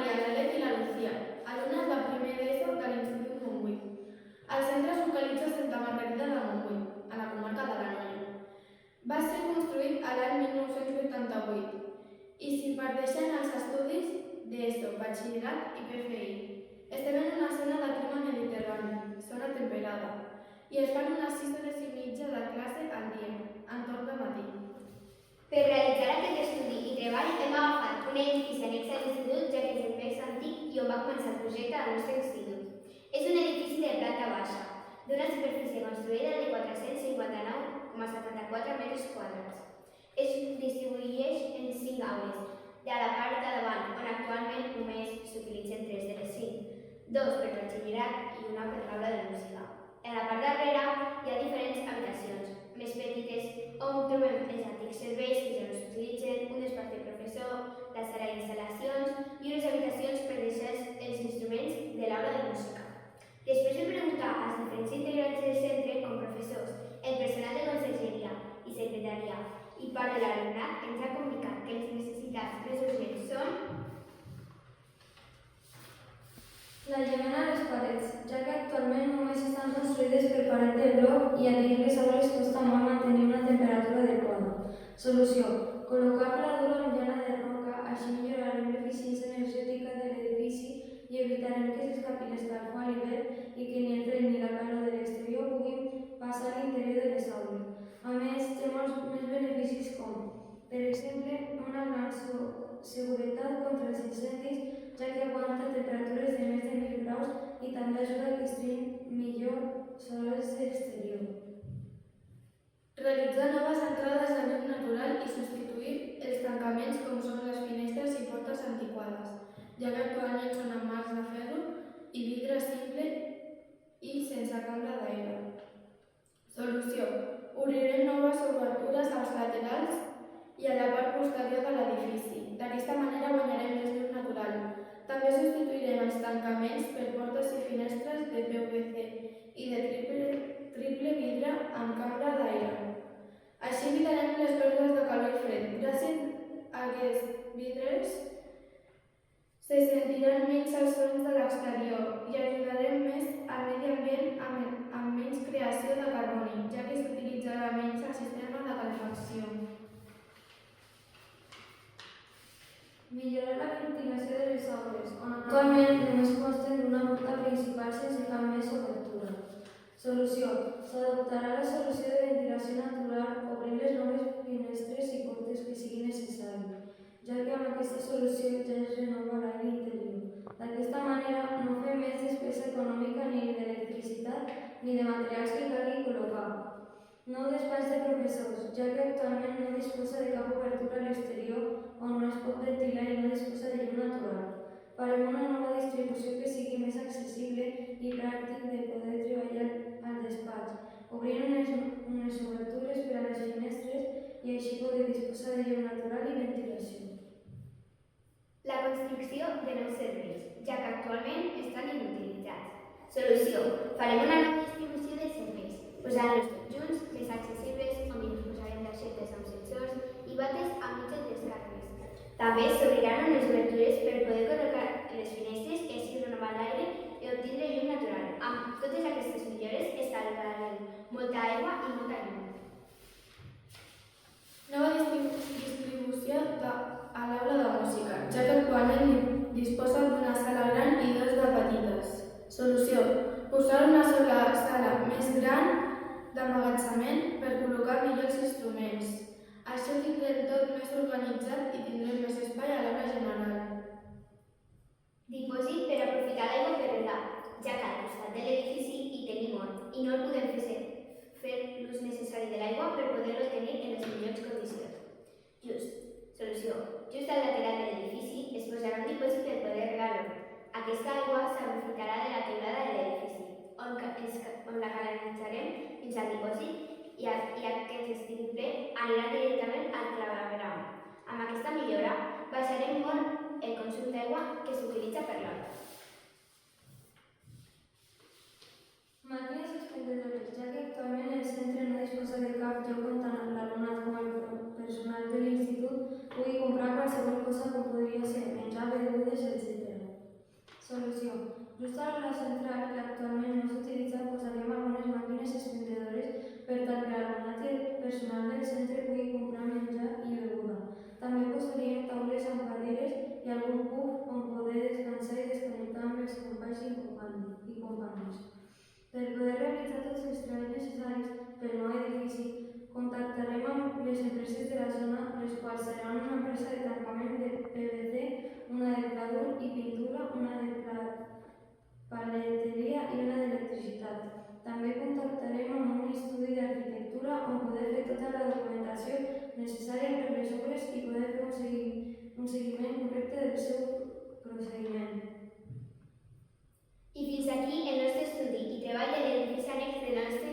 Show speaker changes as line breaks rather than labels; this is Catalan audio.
Maria, l'Alec i la Lucía, alumnes de primer d'ESO de l'Institut Montbui. El centre es localitza a Santa Margarida de Montbui, a la comarca de l'Anoia. Va ser construït l'any 1988 i s'imparteixen els estudis d'ESO, batxillerat i PFI. Estem en una zona de clima mediterrani, zona temperada, i es fan unes 6 hores i mitja de classe al dia, entorn de matí.
Per realitzar aquest estudi i treball hem agafat un edifici annex a l'institut, ja que és el més antic i on va començar el projecte del nostre institut. És un edifici de planta baixa, d'una superfície construïda de 459,74 metres quadrats. Es distribueix en 5 aules, de la part de davant, on actualment només s'utilitzen 3 de les 5, 2 per batxillerat i una per l'aula de música. En la part darrere hi ha diferents habitacions, més petites, on trobem els antics serveis que ja no s'utilitzen, un despatx de professor, la sala d'instal·lacions i unes habitacions per deixar els instruments de l'aula de música. Després de preguntar als diferents integrants del centre, com professors, el personal de consergeria i secretaria i part de l'alumnat, ens ha comunicat que les necessitats més urgents són
l'aïllament a les parets, ja que actualment només estan construïdes per paret de bloc i a dins les aules costa molt mantenir una temperatura adequada. Solució: col·locar pladura en llana de roca, així millorarem l'eficiència energètica de l'edifici i evitarem que s'escapi l'escalfor a l'hivern i que ni el fred ni la calor de l'exterior puguin passar a l'interior de les aules. A més, té molts més beneficis com, per exemple, una gran seguretat contra els incendis, ja que aguanta temperatures de més de 1000 graus i també ajuda a que estiguin millor soles d'exterior.
Realitzar noves entrades de llum natural i substituir els tancaments com són les finestres i portes antiquades, ja que actualment són amb marcs de ferro i vidre simple i sense cambra d'aire. Solució: obrirem noves obertures als laterals i a la part posterior de l'edifici. D'aquesta manera guanyarem més llum natural. També substituirem els tancaments per portes i finestres de PVC i de triple vidre amb cambra d'aire. Així evitarem les pèrdues de calor i fred. Gràcies a aquests vidres se sentiran menys els sons de l'exterior i ajudarem més al medi ambient amb menys creació de carboni, ja que s'utilitzarà menys el sistema de calefacció.
Millorar la ventilació de les aules, on actualment només consten d'una porta principal sense cap més obertura. Solució: s'adoptarà la solució de ventilació natural obrint les noves finestres i portes que sigui necessari, ja que amb aquesta solució ja es renova l'aire interior. D'aquesta manera no fem més despesa econòmica ni d'electricitat ni de materials que calgui col·locar. Nou despatx de professors, ja que actualment no disposa de cap obertura a l'exterior on no es pot ventilar i no disposa de llum natural. Farem una nova distribució que sigui més accessible i pràctic de poder treballar al despatx, obrint unes obertures per a les finestres i així poder disposar de llum natural i ventilació.
la construcció de nous serveis, ja que actualment estan inutilitzats. Solució: farem una nova distribució de serveis, posant-los tots junts, més accessibles, on disposarem d'aixetes amb sensors i bates amb mitges descàrregues. També s'obriran unes obertures per poder col·locar les finestres i així renovar l'aire i obtindre llum natural. Amb totes aquestes millores estalviarem molta aigua i molta llum.
Nova distribució a l'aula de música, ja que actualment disposa d'una sala gran i dues de petites. Solució: posar una sola sala més gran d'emmagatzemament per col·locar millor els instruments. Així ho tindrem tot més organitzat i tindrem més espai a l'aula general.
Dipòsit per aprofitar l'aigua per regar, ja que al costat de l'edifici hi tenim hort i no el podem fer l'ús necessari de l'aigua per poder-lo tenir en les millors condicions. Solució: just al lateral de l'edifici es posarà un dipòsit per poder regar l'hort. Aquesta aigua s'aprofitarà de la teulada de l'edifici, on la canalitzarem fins al dipòsit i aquest estigui ple anirà directament al clavegueram. Amb aquesta millora baixarem molt el consum d'aigua que s'utilitza per l'aula.
Màquines expendedores, ja que actualment el centre no disposa de cap lloc on tant l'alumnat com el personal de l'institut pugui comprar qualsevol cosa com podria ser menjar, begudes, etc. i pintura, una de paleteria i una d'electricitat. També contactarem amb un estudi d'arquitectura on poder fer tota la documentació necessària per les obres i poder fer un seguiment correcte del seu procediment.
I fins aquí el nostre estudi i treball de l'edifici annex de la nostra